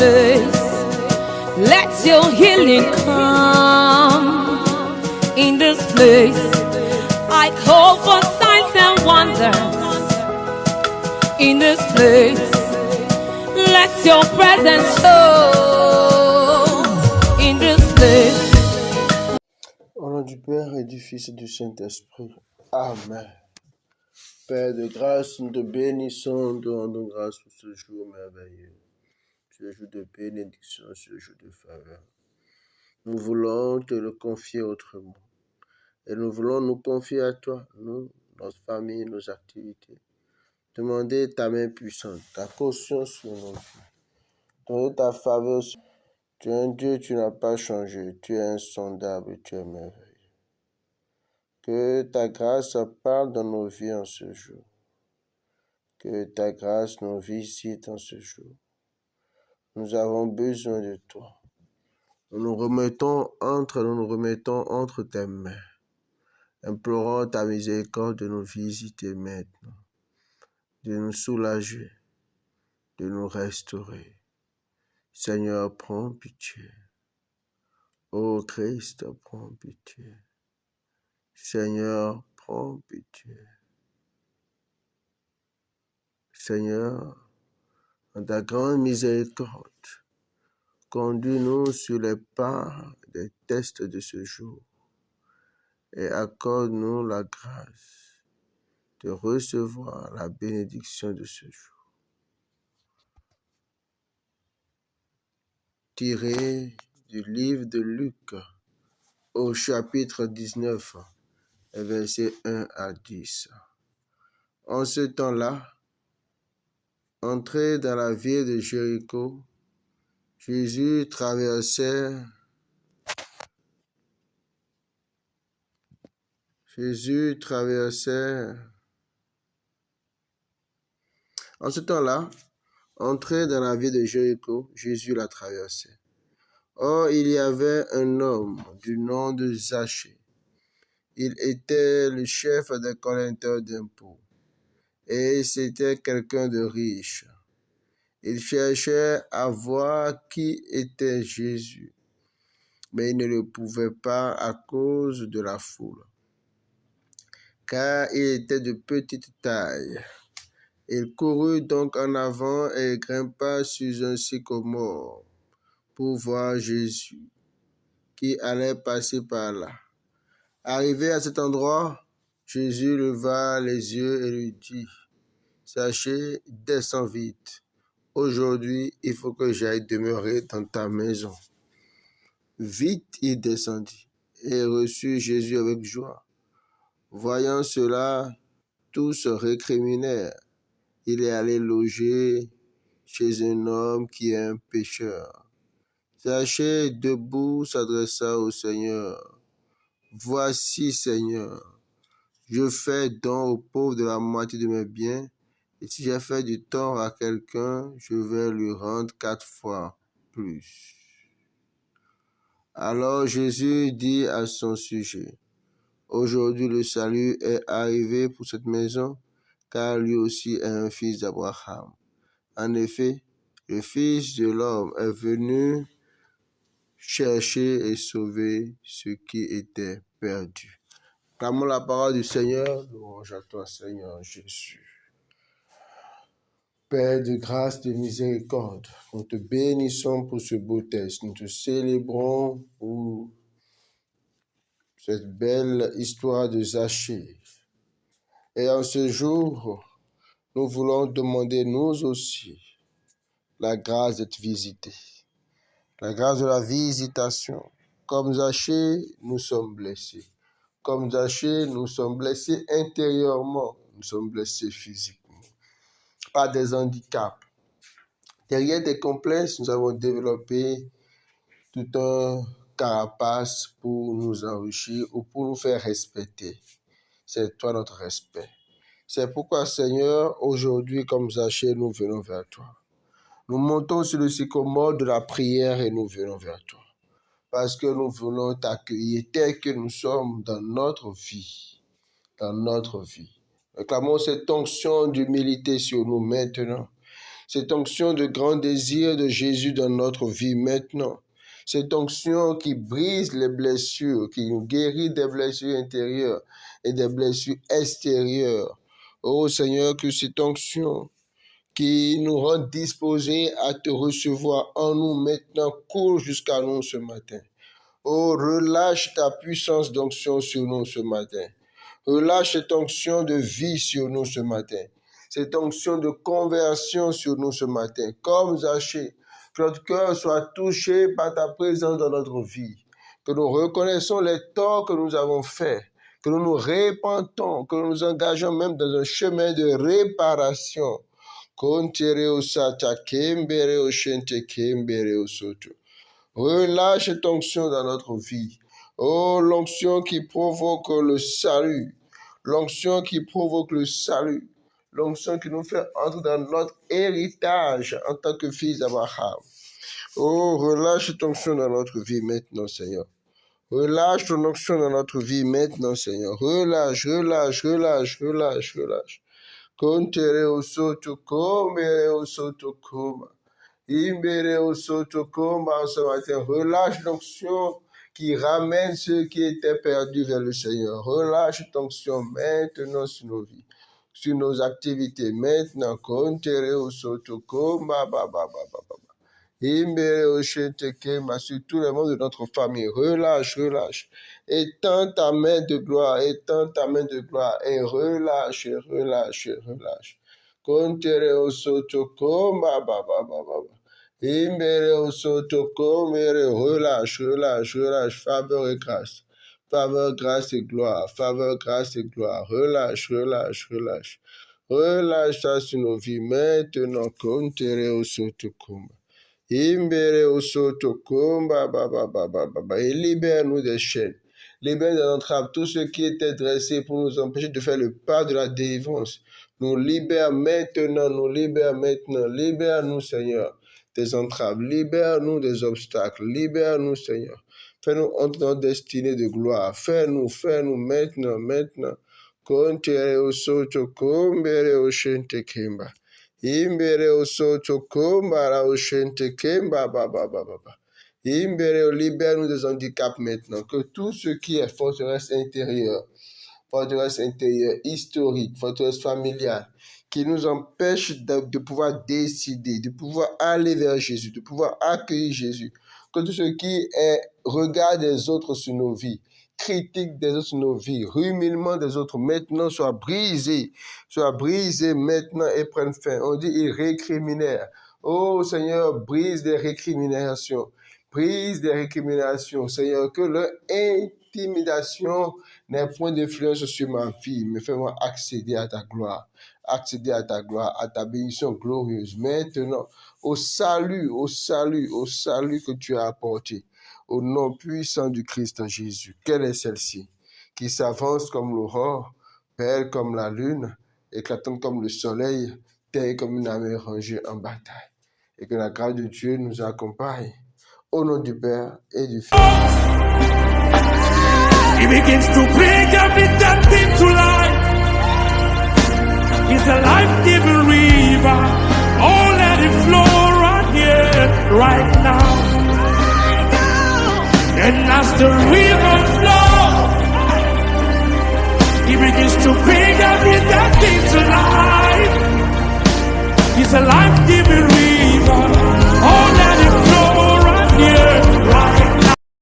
place. Let your healing come in this place. I call for signs and wonders in this place. Let your presence show in this place. Au nom du Père et du Fils et du Saint-Esprit. Amen. Père de grâce, nous te bénissons, nous te rendons grâce pour ce jour merveilleux, ce jour de bénédiction, ce jour de faveur. Nous voulons te le confier autrement. Et nous voulons nous confier à toi, nous, notre famille, nos activités. Demander ta main puissante, ta caution sur nos vies. Demander ta faveur. Tu es un Dieu, tu n'as pas changé. Tu es insondable, tu es merveilleux. Que ta grâce parle dans nos vies en ce jour. Que ta grâce nous visite en ce jour. Nous avons besoin de toi. Nous nous remettons entre tes mains, implorant ta miséricorde de nous visiter maintenant, de nous soulager, de nous restaurer. Seigneur, prends pitié. Ô Christ, prends pitié. Seigneur, prends pitié. Seigneur, en ta grande miséricorde, conduis-nous sur les pas des tests de ce jour et accorde-nous la grâce de recevoir la bénédiction de ce jour. Tiré du livre de Luc au chapitre 19, versets 1 à 10. En ce temps-là, entré dans la ville de Jéricho, Jésus traversait En ce temps-là, entré dans la ville de Jéricho, Jésus la traversait. Or, il y avait un homme du nom de Zachée. Il était le chef des collecteurs d'impôts et c'était quelqu'un de riche. Il cherchait à voir qui était Jésus, mais il ne le pouvait pas à cause de la foule, car il était de petite taille. Il courut donc en avant et grimpa sur un sycomore pour voir Jésus, qui allait passer par là. Arrivé à cet endroit, Jésus leva les yeux et lui dit, « Zachée, descends vite. Aujourd'hui, il faut que j'aille demeurer dans ta maison. » Vite, il descendit et reçut Jésus avec joie. Voyant cela, tous se récriminèrent. Il est allé loger chez un homme qui est un pécheur. Zachée, debout, s'adressa au Seigneur. « Voici, Seigneur, je fais don aux pauvres de la moitié de mes biens, et si j'ai fait du tort à quelqu'un, je vais lui rendre 4 fois plus. » Alors Jésus dit à son sujet, « Aujourd'hui le salut est arrivé pour cette maison, car lui aussi est un fils d'Abraham. En effet, le Fils de l'homme est venu chercher et sauver ce qui était perdu. » Clamons la parole du Seigneur, louange à toi, Seigneur Jésus. Père de grâce, de miséricorde, nous te bénissons pour ce beau test. Nous te célébrons pour cette belle histoire de Zachée. Et en ce jour, nous voulons demander nous aussi la grâce d'être visités, la grâce de la visitation. Comme Zachée, nous sommes blessés. Comme Zachée, nous sommes blessés intérieurement, nous sommes blessés physiquement. Pas des handicaps. Derrière des complexes, nous avons développé tout un carapace pour nous enrichir ou pour nous faire respecter. C'est toi notre respect. C'est pourquoi, Seigneur, aujourd'hui, comme Zachée, nous venons vers toi. Nous montons sur le sycomore de la prière et nous venons vers toi. Parce que nous voulons t'accueillir tel que nous sommes dans notre vie. Dans notre vie. Réclamons cette onction d'humilité sur nous maintenant. Cette onction de grand désir de Jésus dans notre vie maintenant. Cette onction qui brise les blessures, qui nous guérit des blessures intérieures et des blessures extérieures. Oh Seigneur, que cette onction qui nous rend disposés à te recevoir en nous maintenant court jusqu'à nous ce matin. Oh, relâche ta puissance d'onction sur nous ce matin. Relâche cette onction de vie sur nous ce matin. Cette onction de conversion sur nous ce matin. Comme Zachée, que notre cœur soit touché par ta présence dans notre vie. Que nous reconnaissons les torts que nous avons faits. Que nous nous repentons, que nous nous engageons même dans un chemin de réparation. Relâche cette onction dans notre vie. Oh, l'onction qui provoque le salut. L'onction qui provoque le salut. L'onction qui nous fait entrer dans notre héritage en tant que fils d'Abraham. Oh, relâche cette onction dans notre vie maintenant, Seigneur. Relâche ton onction dans notre vie maintenant, Seigneur. Relâche, relâche, relâche, relâche, relâche. Contere o soto comere o soto coma. Imbere o soto coma ce matin. Relâche l'onction qui ramène ceux qui étaient perdus vers le Seigneur. Relâche l'onction maintenant sur nos vies, sur nos activités. Maintenant, contere o soto coma, sur tout le monde de notre famille. Relâche, relâche. Étends ta main de gloire, étends ta main de gloire et relâche, relâche, relâche. Contere o soto coma, Imbere o soto comere, relâche, relâche, relâche, faveur et grâce. Faveur, grâce et gloire, faveur, grâce et gloire. Relâche, relâche, relâche. Relâche ça sur nos vies maintenant. Contere o soto coma. Imbere o soto comba, et libère-nous des chaînes. Libère de notre âme tout ce qui était dressé pour nous empêcher de faire le pas de la délivrance. Nous libère maintenant, libère-nous Seigneur des entraves, libère-nous des obstacles, libère-nous Seigneur. Fais-nous entrer dans notre destinée de gloire, fais-nous maintenant. Contere o soto combere o shente kemba. Imbere o soto komba la o shente kemba Imbere, libère-nous des handicaps maintenant. Que tout ce qui est forteresse intérieure, historique, forteresse familiale, qui nous empêche de pouvoir décider, de pouvoir aller vers Jésus, de pouvoir accueillir Jésus. Que tout ce qui est regard des autres sur nos vies, critique des autres sur nos vies, ruminement des autres maintenant soit brisé maintenant et prenne fin. On dit ils récriminèrent. Oh Seigneur, brise des récriminations, Seigneur, que leur intimidation n'ait point d'influence sur ma vie, mais fais-moi accéder à ta gloire, à ta bénédiction glorieuse. Maintenant, au salut que tu as apporté, au nom puissant du Christ Jésus. Quelle est celle-ci qui s'avance comme l'aurore, belle comme la lune, éclatante comme le soleil, telle comme une armée rangée en bataille. Et que la grâce de Dieu nous accompagne. Au nom du Père et du Fils. He begins to bring every dead thing to life. He's a life-giving river. Oh, let it flow right here, right now. And as the river flows, he begins to bring every dead thing to life. He's a life-giving river.